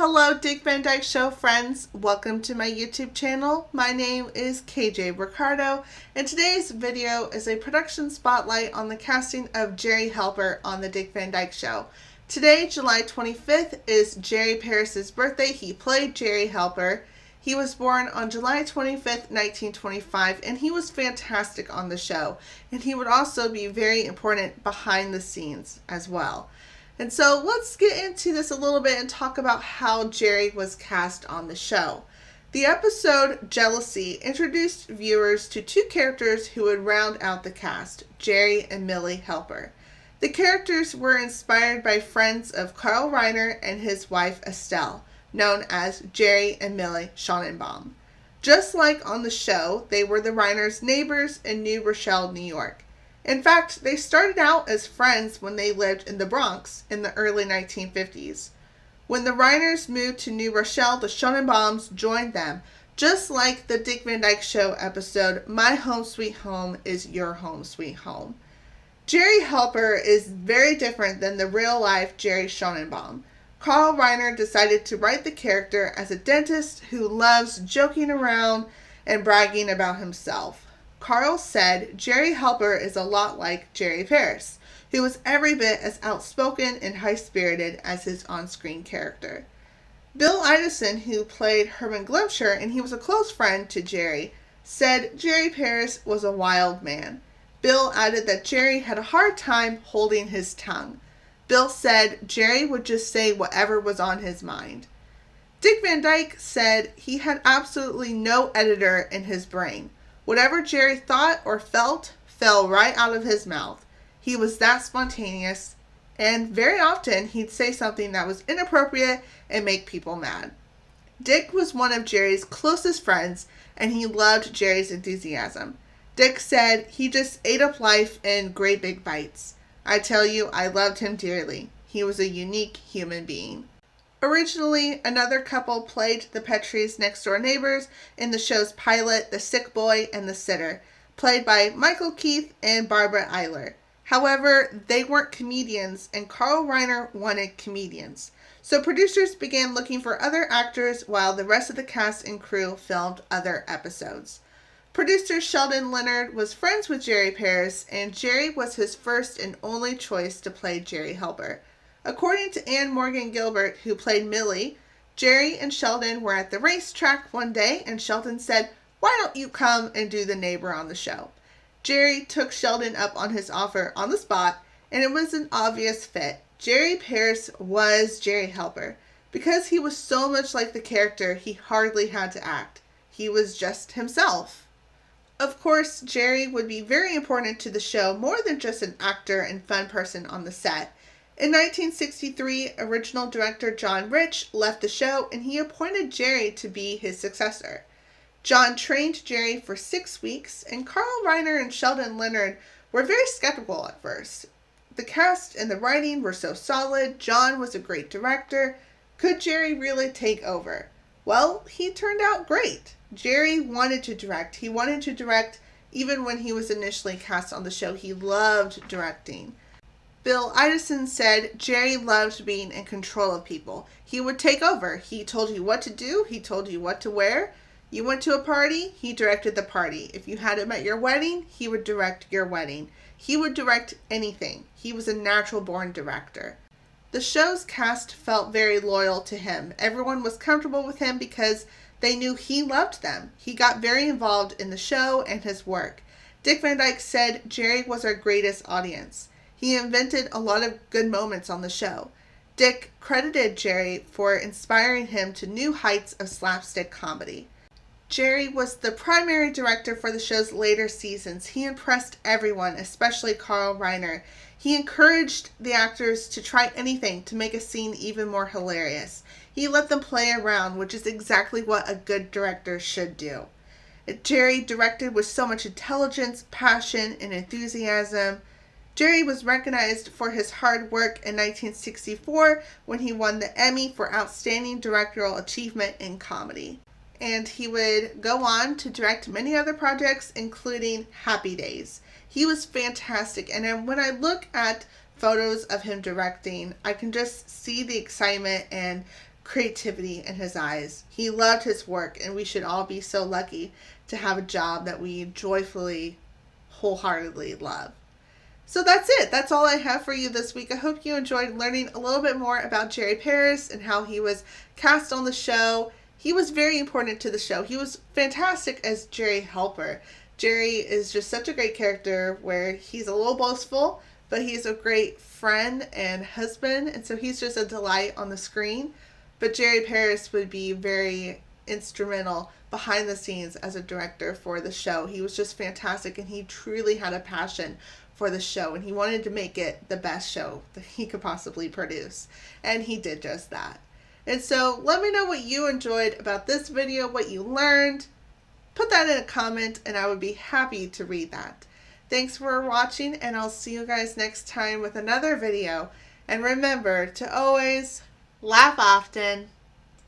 Hello, Dick Van Dyke Show friends. Welcome to my YouTube channel. My name is KJ Ricardo, and today's video is a production spotlight on the casting of Jerry Helper on the Dick Van Dyke Show. Today, July 25th, is Jerry Paris's birthday. He played Jerry Helper. He was born on July 25th, 1925, and he was fantastic on the show. And he would also be very important behind the scenes as well. And so let's get into this a little bit and talk about how Jerry was cast on the show. The episode Jealousy introduced viewers to two characters who would round out the cast, Jerry and Millie Helper. The characters were inspired by friends of Carl Reiner and his wife Estelle, known as Jerry and Millie Schonenbaum. Just like on the show, they were the Reiners' neighbors in New Rochelle, New York. In fact, they started out as friends when they lived in the Bronx in the early 1950s. When the Reiners moved to New Rochelle, the Schonenbaums joined them, just like the Dick Van Dyke Show episode, My Home Sweet Home is Your Home Sweet Home. Jerry Helper is very different than the real-life Jerry Schonenbaum. Carl Reiner decided to write the character as a dentist who loves joking around and bragging about himself. Carl said Jerry Helper is a lot like Jerry Paris, who was every bit as outspoken and high-spirited as his on-screen character. Bill Idison, who played Herman Glimcher, and he was a close friend to Jerry, said Jerry Paris was a wild man. Bill added that Jerry had a hard time holding his tongue. Bill said Jerry would just say whatever was on his mind. Dick Van Dyke said he had absolutely no editor in his brain. Whatever Jerry thought or felt fell right out of his mouth. He was that spontaneous, and very often he'd say something that was inappropriate and make people mad. Dick was one of Jerry's closest friends, and he loved Jerry's enthusiasm. Dick said he just ate up life in great big bites. I tell you, I loved him dearly. He was a unique human being. Originally, another couple played the Petrie's next-door neighbors in the show's pilot, The Sick Boy and the Sitter, played by Michael Keith and Barbara Eiler. However, they weren't comedians, and Carl Reiner wanted comedians. So producers began looking for other actors while the rest of the cast and crew filmed other episodes. Producer Sheldon Leonard was friends with Jerry Paris, and Jerry was his first and only choice to play Jerry Helper. According to Anne Morgan Gilbert, who played Millie, Jerry and Sheldon were at the racetrack one day, and Sheldon said, "Why don't you come and do the neighbor on the show?" Jerry took Sheldon up on his offer on the spot, and it was an obvious fit. Jerry Paris was Jerry Helper. Because he was so much like the character, he hardly had to act. He was just himself. Of course, Jerry would be very important to the show, more than just an actor and fun person on the set. In 1963, original director John Rich left the show, and he appointed Jerry to be his successor. John trained Jerry for 6 weeks, and Carl Reiner and Sheldon Leonard were very skeptical at first. The cast and the writing were so solid. John was a great director. Could Jerry really take over? Well, he turned out great. Jerry wanted to direct. He wanted to direct even when he was initially cast on the show. He loved directing. Bill Idison said Jerry loved being in control of people. He would take over. He told you what to do. He told you what to wear. You went to a party, he directed the party. If you had him at your wedding, he would direct your wedding. He would direct anything. He was a natural-born director. The show's cast felt very loyal to him. Everyone was comfortable with him because they knew he loved them. He got very involved in the show and his work. Dick Van Dyke said Jerry was our greatest audience. He invented a lot of good moments on the show. Dick credited Jerry for inspiring him to new heights of slapstick comedy. Jerry was the primary director for the show's later seasons. He impressed everyone, especially Carl Reiner. He encouraged the actors to try anything to make a scene even more hilarious. He let them play around, which is exactly what a good director should do. Jerry directed with so much intelligence, passion, and enthusiasm. Jerry was recognized for his hard work in 1964 when he won the Emmy for Outstanding Directorial Achievement in Comedy. And he would go on to direct many other projects, including Happy Days. He was fantastic, and when I look at photos of him directing, I can just see the excitement and creativity in his eyes. He loved his work, and we should all be so lucky to have a job that we joyfully, wholeheartedly love. So that's it. That's all I have for you this week. I hope you enjoyed learning a little bit more about Jerry Paris and how he was cast on the show. He was very important to the show. He was fantastic as Jerry Helper. Jerry is just such a great character where he's a little boastful, but he's a great friend and husband, and so he's just a delight on the screen. But Jerry Paris would be very instrumental behind the scenes as a director for the show. He was just fantastic, and he truly had a passion for the show, and he wanted to make it the best show that he could possibly produce, and he did just that. And so let me know what you enjoyed about this video, what you learned. Put that in a comment, and I would be happy to read that. Thanks for watching, and I'll see you guys next time with another video. And remember to always laugh often.